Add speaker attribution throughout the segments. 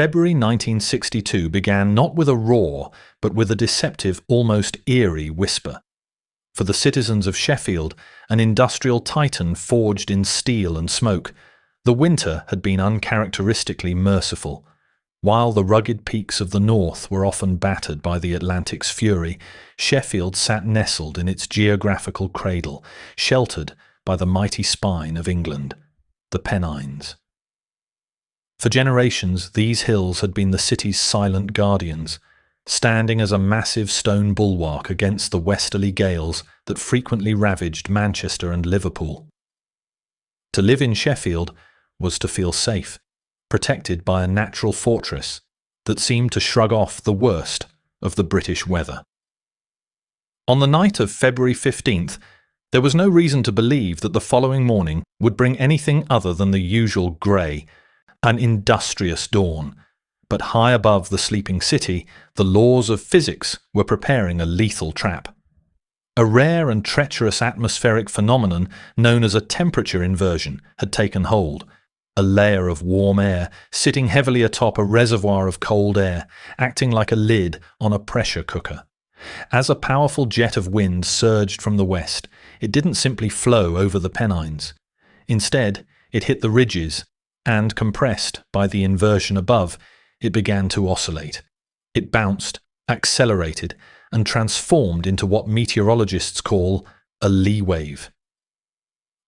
Speaker 1: February 1962 began not with a roar, but with a deceptive, almost eerie whisper. For the citizens of Sheffield, an industrial titan forged in steel and smoke, the winter had been uncharacteristically merciful. While the rugged peaks of the north were often battered by the Atlantic's fury, Sheffield sat nestled in its geographical cradle, sheltered by the mighty spine of England, the Pennines. For generations, these hills had been the city's silent guardians, standing as a massive stone bulwark against the westerly gales that frequently ravaged Manchester and Liverpool. To live in Sheffield was to feel safe, protected by a natural fortress that seemed to shrug off the worst of the British weather. On the night of February 15th, there was no reason to believe that the following morning would bring anything other than the usual grey, an industrious dawn. But high above the sleeping city, the laws of physics were preparing a lethal trap. A rare and treacherous atmospheric phenomenon known as a temperature inversion had taken hold, a layer of warm air sitting heavily atop a reservoir of cold air, acting like a lid on a pressure cooker. As a powerful jet of wind surged from the west, it didn't simply flow over the Pennines. Instead, it hit the ridges, and, compressed by the inversion above, it began to oscillate. It bounced, accelerated, and transformed into what meteorologists call a lee wave.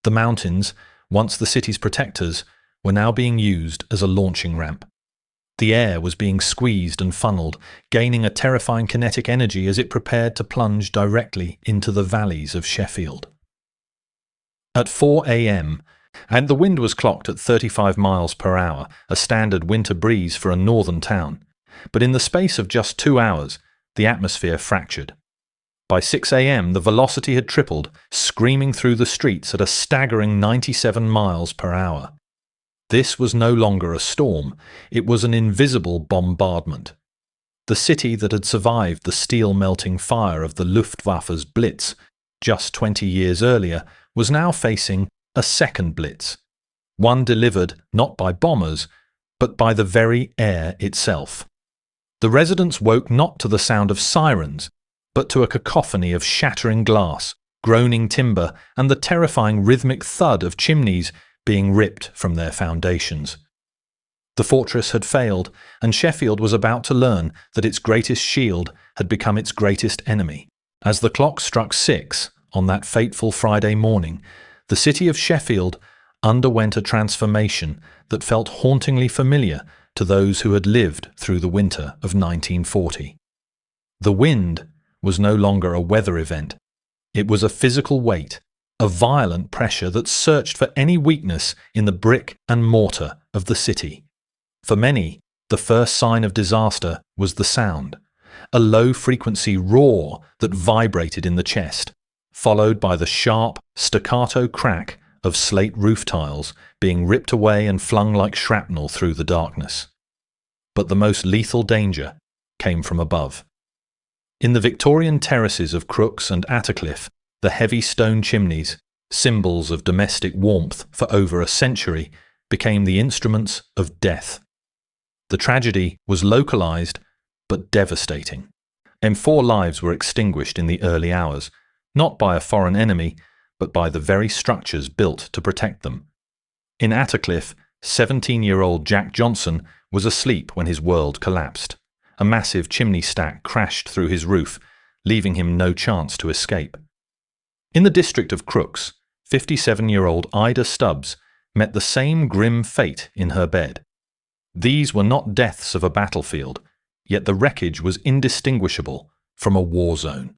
Speaker 1: The mountains, once the city's protectors, were now being used as a launching ramp. The air was being squeezed and funneled, gaining a terrifying kinetic energy as it prepared to plunge directly into the valleys of Sheffield. At 4 a.m., and the wind was clocked at 35 miles per hour, a standard winter breeze for a northern town. But in the space of just 2 hours, the atmosphere fractured. By 6 a.m., the velocity had tripled, screaming through the streets at a staggering 97 miles per hour. This was no longer a storm, it was an invisible bombardment. The city that had survived the steel-melting fire of the Luftwaffe's Blitz just 20 years earlier was now facing a second blitz, one delivered not by bombers, but by the very air itself. The residents woke not to the sound of sirens, but to a cacophony of shattering glass, groaning timber, and the terrifying rhythmic thud of chimneys being ripped from their foundations. The fortress had failed, and Sheffield was about to learn that its greatest shield had become its greatest enemy. As the clock struck 6 on that fateful Friday morning, the city of Sheffield underwent a transformation that felt hauntingly familiar to those who had lived through the winter of 1940. The wind was no longer a weather event. It was a physical weight, a violent pressure that searched for any weakness in the brick and mortar of the city. For many, the first sign of disaster was the sound, a low-frequency roar that vibrated in the chest, followed by the sharp, staccato crack of slate roof tiles being ripped away and flung like shrapnel through the darkness. But the most lethal danger came from above. In the Victorian terraces of Crooks and Attercliffe, the heavy stone chimneys, symbols of domestic warmth for over a century, became the instruments of death. The tragedy was localized but devastating. 4 lives were extinguished in the early hours, not by a foreign enemy, but by the very structures built to protect them. In Attercliffe, 17-year-old Jack Johnson was asleep when his world collapsed. A massive chimney stack crashed through his roof, leaving him no chance to escape. In the district of Crooks, 57-year-old Ida Stubbs met the same grim fate in her bed. These were not deaths of a battlefield, yet the wreckage was indistinguishable from a war zone.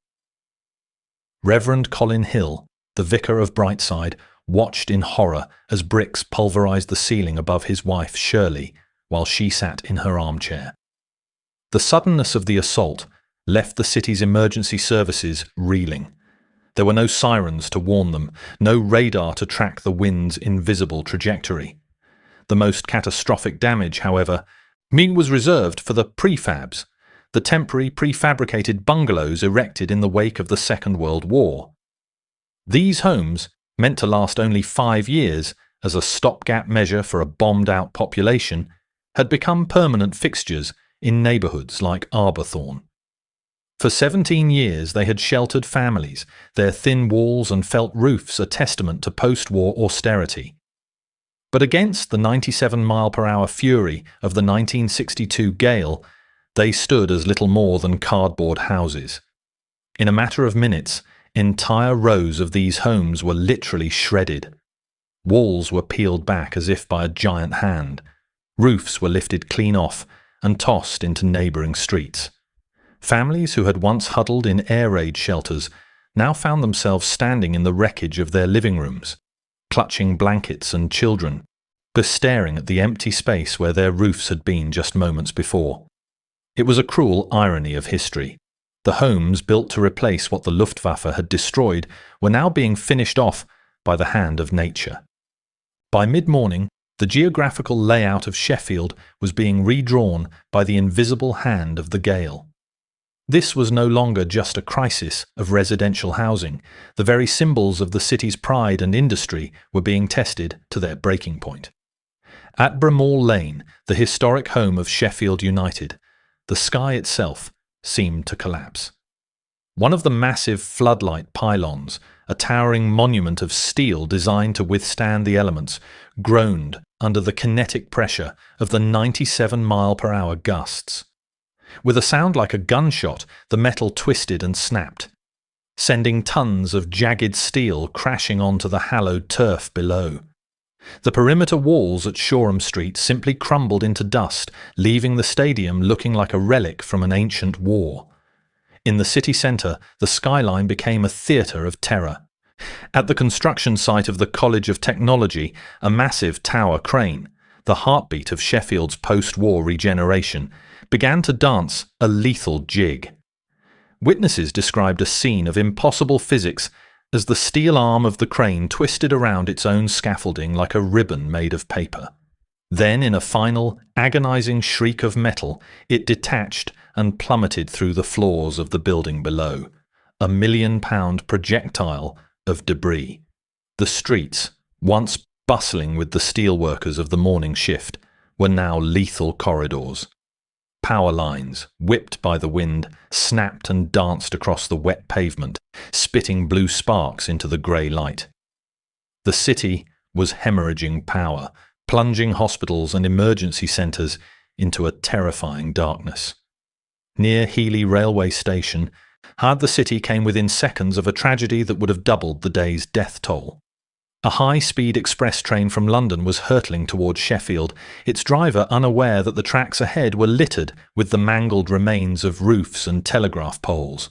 Speaker 1: Reverend Colin Hill, the vicar of Brightside, watched in horror as bricks pulverized the ceiling above his wife Shirley while she sat in her armchair. The suddenness of the assault left the city's emergency services reeling. There were no sirens to warn them, no radar to track the wind's invisible trajectory. The most catastrophic damage, however, was reserved for the prefabs, the temporary prefabricated bungalows erected in the wake of the Second World War. These homes, meant to last only 5 years as a stopgap measure for a bombed-out population, had become permanent fixtures in neighbourhoods like Arbourthorne. For 17 years they had sheltered families, their thin walls and felt roofs a testament to post-war austerity. But against the 97-mile-per-hour fury of the 1962 gale, they stood as little more than cardboard houses. In a matter of minutes, entire rows of these homes were literally shredded. Walls were peeled back as if by a giant hand. Roofs were lifted clean off and tossed into neighbouring streets. Families who had once huddled in air raid shelters now found themselves standing in the wreckage of their living rooms, clutching blankets and children, but staring at the empty space where their roofs had been just moments before. It was a cruel irony of history. The homes built to replace what the Luftwaffe had destroyed were now being finished off by the hand of nature. By mid-morning, the geographical layout of Sheffield was being redrawn by the invisible hand of the gale. This was no longer just a crisis of residential housing. The very symbols of the city's pride and industry were being tested to their breaking point. At Bramall Lane, the historic home of Sheffield United, the sky itself seemed to collapse. One of the massive floodlight pylons, a towering monument of steel designed to withstand the elements, groaned under the kinetic pressure of the 97-mile-per-hour gusts. With a sound like a gunshot, the metal twisted and snapped, sending tons of jagged steel crashing onto the hallowed turf below. The perimeter walls at Shoreham Street simply crumbled into dust, leaving the stadium looking like a relic from an ancient war. In the city centre, the skyline became a theatre of terror. At the construction site of the College of Technology, a massive tower crane, the heartbeat of Sheffield's post-war regeneration, began to dance a lethal jig. Witnesses described a scene of impossible physics as the steel arm of the crane twisted around its own scaffolding like a ribbon made of paper. Then, in a final, agonizing shriek of metal, it detached and plummeted through the floors of the building below, a million-pound projectile of debris. The streets, once bustling with the steelworkers of the morning shift, were now lethal corridors. Power lines, whipped by the wind, snapped and danced across the wet pavement, spitting blue sparks into the grey light. The city was hemorrhaging power, plunging hospitals and emergency centres into a terrifying darkness. Near Heeley railway station, the city came within seconds of a tragedy that would have doubled the day's death toll. A high-speed express train from London was hurtling towards Sheffield, its driver unaware that the tracks ahead were littered with the mangled remains of roofs and telegraph poles.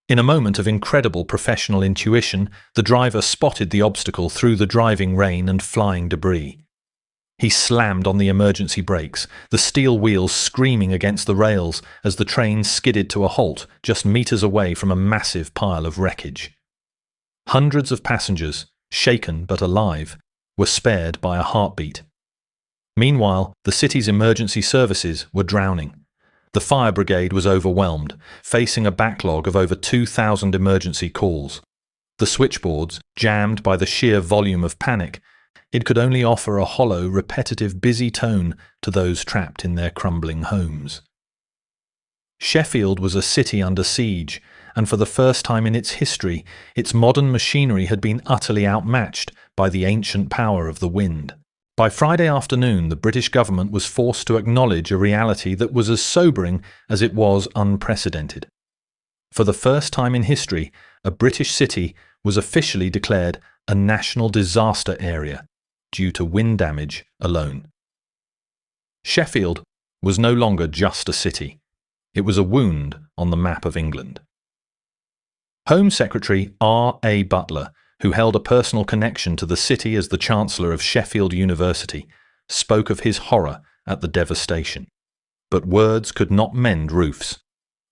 Speaker 1: In a moment of incredible professional intuition, the driver spotted the obstacle through the driving rain and flying debris. He slammed on the emergency brakes, the steel wheels screaming against the rails as the train skidded to a halt just meters away from a massive pile of wreckage. Hundreds of passengers, shaken but alive, were spared by a heartbeat. Meanwhile, the city's emergency services were drowning. The fire brigade was overwhelmed, facing a backlog of over 2,000 emergency calls. The switchboards, jammed by the sheer volume of panic, it could only offer a hollow, repetitive, busy tone to those trapped in their crumbling homes. Sheffield was a city under siege, and for the first time in its history, its modern machinery had been utterly outmatched by the ancient power of the wind. By Friday afternoon, the British government was forced to acknowledge a reality that was as sobering as it was unprecedented. For the first time in history, a British city was officially declared a national disaster area due to wind damage alone. Sheffield was no longer just a city. It was a wound on the map of England. Home Secretary R.A. Butler, who held a personal connection to the city as the Chancellor of Sheffield University, spoke of his horror at the devastation. But words could not mend roofs.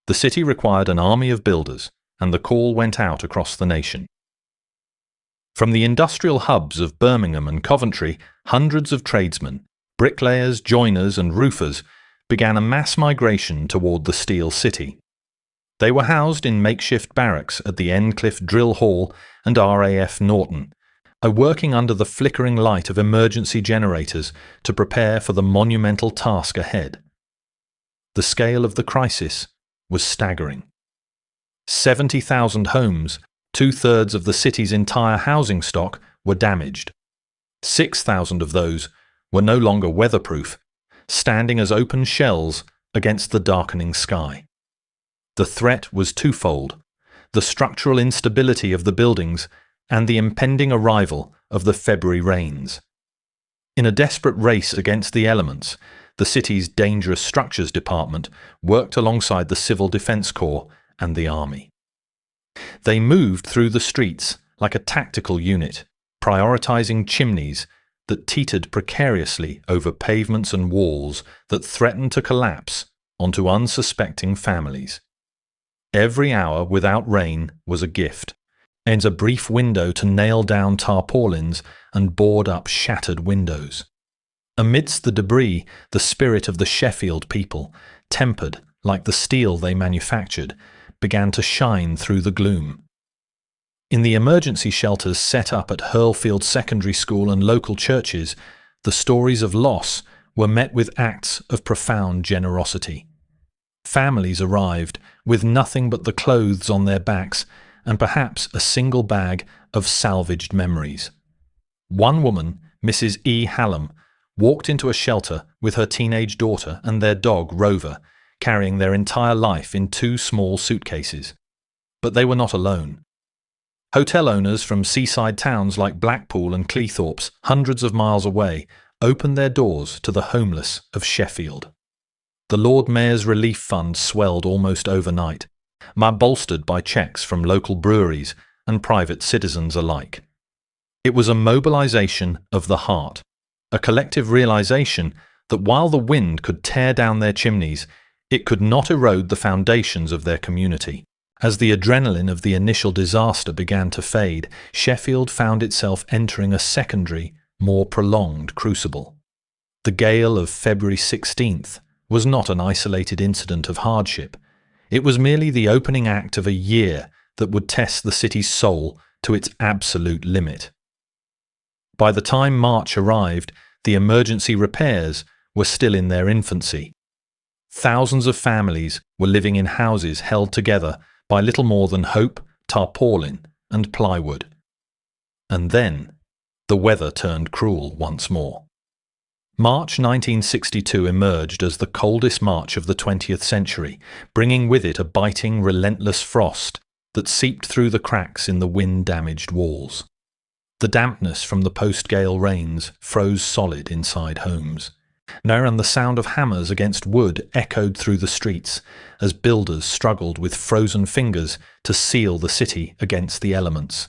Speaker 1: The city required an army of builders, and the call went out across the nation. From the industrial hubs of Birmingham and Coventry, hundreds of tradesmen, bricklayers, joiners and roofers began a mass migration toward the Steel City. They were housed in makeshift barracks at the Endcliffe Drill Hall and RAF Norton, are working under the flickering light of emergency generators to prepare for the monumental task ahead. The scale of the crisis was staggering. 70,000 homes, 2/3 of the city's entire housing stock, were damaged. 6,000 of those were no longer weatherproof, standing as open shells against the darkening sky. The threat was twofold: the structural instability of the buildings and the impending arrival of the February rains. In a desperate race against the elements, the city's Dangerous Structures Department worked alongside the Civil Defense Corps and the Army. They moved through the streets like a tactical unit, prioritizing chimneys that teetered precariously over pavements and walls that threatened to collapse onto unsuspecting families. Every hour without rain was a gift, and a brief window to nail down tarpaulins and board up shattered windows. Amidst the debris, the spirit of the Sheffield people, tempered like the steel they manufactured, began to shine through the gloom. In the emergency shelters set up at Hurlfield Secondary School and local churches, the stories of loss were met with acts of profound generosity. Families arrived with nothing but the clothes on their backs and perhaps a single bag of salvaged memories. One woman, Mrs. E. Hallam, walked into a shelter with her teenage daughter and their dog Rover, carrying their entire life in 2 small suitcases. But they were not alone. Hotel owners from seaside towns like Blackpool and Cleethorpes, hundreds of miles away, opened their doors to the homeless of Sheffield. The Lord Mayor's Relief Fund swelled almost overnight, bolstered by cheques from local breweries and private citizens alike. It was a mobilization of the heart, a collective realization that while the wind could tear down their chimneys, it could not erode the foundations of their community. As the adrenaline of the initial disaster began to fade, Sheffield found itself entering a secondary, more prolonged crucible. The gale of February 16th was not an isolated incident of hardship. It was merely the opening act of a year that would test the city's soul to its absolute limit. By the time March arrived, the emergency repairs were still in their infancy. Thousands of families were living in houses held together by little more than hope, tarpaulin, and plywood. And then, the weather turned cruel once more. March 1962 emerged as the coldest March of the 20th century, bringing with it a biting, relentless frost that seeped through the cracks in the wind-damaged walls. The dampness from the post-gale rains froze solid inside homes. Now and the sound of hammers against wood echoed through the streets as builders struggled with frozen fingers to seal the city against the elements.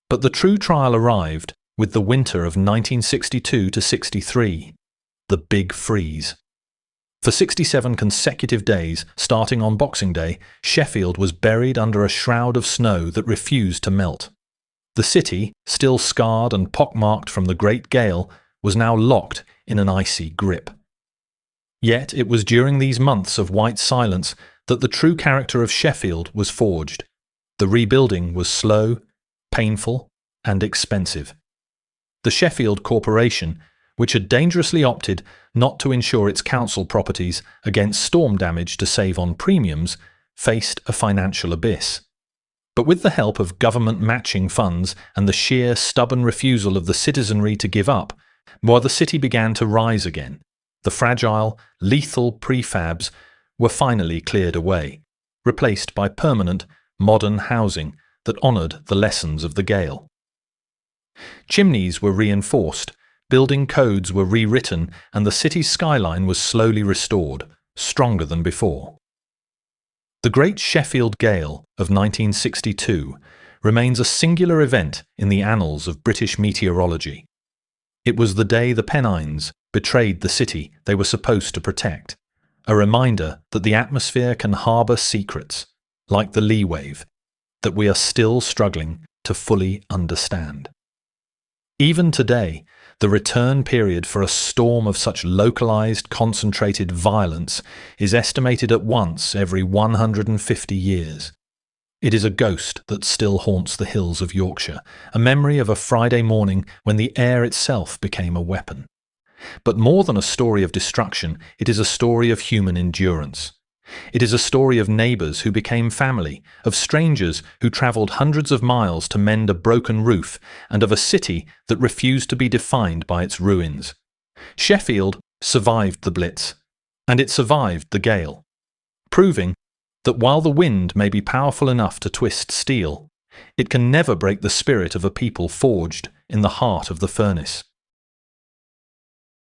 Speaker 1: But the true trial arrived with the winter of 1962 to 63, the Big Freeze. For 67 consecutive days, starting on Boxing Day, Sheffield was buried under a shroud of snow that refused to melt. The city, still scarred and pockmarked from the Great Gale, was now locked in an icy grip. Yet it was during these months of white silence that the true character of Sheffield was forged. The rebuilding was slow, painful, and expensive. The Sheffield Corporation, which had dangerously opted not to insure its council properties against storm damage to save on premiums, faced a financial abyss. But with the help of government matching funds and the sheer stubborn refusal of the citizenry to give up, while the city began to rise again, the fragile, lethal prefabs were finally cleared away, replaced by permanent, modern housing that honoured the lessons of the gale. Chimneys were reinforced, building codes were rewritten, and the city's skyline was slowly restored, stronger than before. The Great Sheffield Gale of 1962 remains a singular event in the annals of British meteorology. It was the day the Pennines betrayed the city they were supposed to protect, a reminder that the atmosphere can harbour secrets, like the Lee wave, that we are still struggling to fully understand. Even today, the return period for a storm of such localised, concentrated violence is estimated at once every 150 years. It is a ghost that still haunts the hills of Yorkshire, a memory of a Friday morning when the air itself became a weapon. But more than a story of destruction, it is a story of human endurance. It is a story of neighbours who became family, of strangers who travelled hundreds of miles to mend a broken roof, and of a city that refused to be defined by its ruins. Sheffield survived the Blitz, and it survived the gale, proving that while the wind may be powerful enough to twist steel, it can never break the spirit of a people forged in the heart of the furnace.